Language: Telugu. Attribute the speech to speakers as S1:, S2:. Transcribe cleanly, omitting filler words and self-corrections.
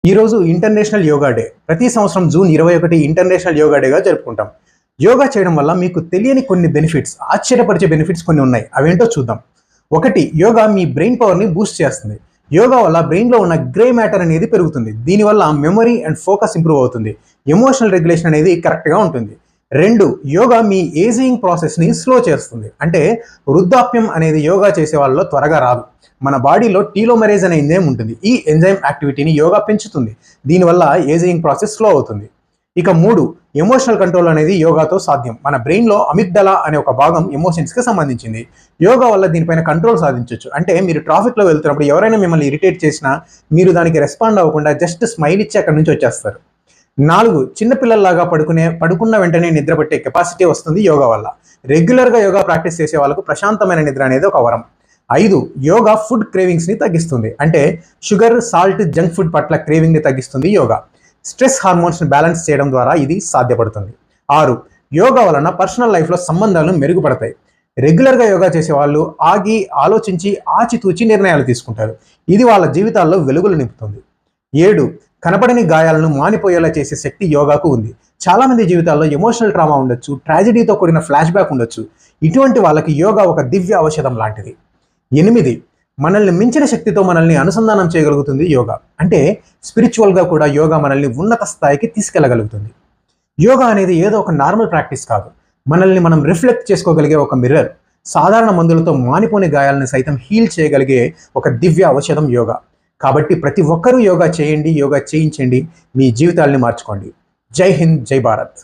S1: ఈరోజు ఇంటర్నేషనల్ యోగా డే. ప్రతి సంవత్సరం జూన్ 21 ఇంటర్నేషనల్ యోగా డేగా జరుపుకుంటాం. యోగా చేయడం వల్ల మీకు తెలియని కొన్ని బెనిఫిట్స్, ఆశ్చర్యపరిచే బెనిఫిట్స్ కొన్ని ఉన్నాయి. అవేంటో చూద్దాం. ఒకటి, యోగా మీ బ్రెయిన్ పవర్ని బూస్ట్ చేస్తుంది. యోగా వల్ల బ్రెయిన్లో ఉన్న గ్రే మ్యాటర్ అనేది పెరుగుతుంది. దీనివల్ల మెమరీ అండ్ ఫోకస్ ఇంప్రూవ్ అవుతుంది. ఎమోషనల్ రెగ్యులేషన్ అనేది కరెక్ట్గా ఉంటుంది. రెండు, యోగా మీ ఏజింగ్ ప్రాసెస్ని స్లో చేస్తుంది. అంటే వృద్ధాప్యం అనేది యోగా చేసే వాళ్ళలో త్వరగా రాదు. మన బాడీలో టీలోమరేజ్ అనే ఎంజైమ్ ఉంటుంది. ఈ ఎంజైమ్ యాక్టివిటీని యోగా పెంచుతుంది. దీనివల్ల ఏజింగ్ ప్రాసెస్ స్లో అవుతుంది. ఇక మూడు, ఎమోషనల్ కంట్రోల్ అనేది యోగాతో సాధ్యం. మన బ్రెయిన్లో అమిగ్డలా అనే ఒక భాగం ఎమోషన్స్కి సంబంధించింది. యోగా వల్ల దీనిపైన కంట్రోల్ సాధించవచ్చు. అంటే మీరు ట్రాఫిక్లో వెళ్తున్నప్పుడు ఎవరైనా మిమ్మల్ని ఇరిటేట్ చేసినా మీరు దానికి రెస్పాండ్ అవ్వకుండా జస్ట్ స్మైల్ ఇచ్చి అక్కడి నుంచి వచ్చేస్తారు. నాలుగు, చిన్నపిల్లల్లాగా పడుకున్న వెంటనే నిద్ర పట్టే కెపాసిటీ వస్తుంది యోగా వల్ల. రెగ్యులర్గా యోగా ప్రాక్టీస్ చేసే వాళ్ళకు ప్రశాంతమైన నిద్ర అనేది ఒక వరం. ఐదు, యోగా ఫుడ్ క్రేవింగ్స్ని తగ్గిస్తుంది. అంటే షుగర్, సాల్ట్, జంక్ ఫుడ్ పట్ల క్రేవింగ్ని తగ్గిస్తుంది యోగా. స్ట్రెస్ హార్మోన్స్ని బ్యాలెన్స్ చేయడం ద్వారా ఇది సాధ్యపడుతుంది. ఆరు, యోగా వలన పర్సనల్ లైఫ్లో సంబంధాలు మెరుగుపడతాయి. రెగ్యులర్గా యోగా చేసే వాళ్ళు ఆగి ఆలోచించి ఆచితూచి నిర్ణయాలు తీసుకుంటారు. ఇది వాళ్ళ జీవితాల్లో వెలుగులు నింపుతుంది. ఏడు, కనపడని గాయాలను మానిపోయేలా చేసే శక్తి యోగాకు ఉంది. చాలామంది జీవితాల్లో ఎమోషనల్ ట్రామా ఉండొచ్చు, ట్రాజడీతో కూడిన ఫ్లాష్ బ్యాక్ ఉండొచ్చు. ఇటువంటి వాళ్ళకి యోగా ఒక దివ్య ఔషధం లాంటిది. ఎనిమిది, మనల్ని మించిన శక్తితో మనల్ని అనుసంధానం చేయగలుగుతుంది యోగా. అంటే స్పిరిచువల్గా కూడా యోగా మనల్ని ఉన్నత స్థాయికి తీసుకెళ్లగలుగుతుంది. యోగా అనేది ఏదో ఒక నార్మల్ ప్రాక్టీస్ కాదు. మనల్ని మనం రిఫ్లెక్ట్ చేసుకోగలిగే ఒక మిర్రర్. సాధారణ మందులతో మానిపోని గాయాలను సైతం హీల్ చేయగలిగే ఒక దివ్య ఔషధం యోగా. కాబట్టి ప్రతి ఒక్కరూ యోగా చేయండి, యోగా చేయించండి, మీ జీవితాల్ని మార్చుకోండి. జై హింద్, జై భారత్.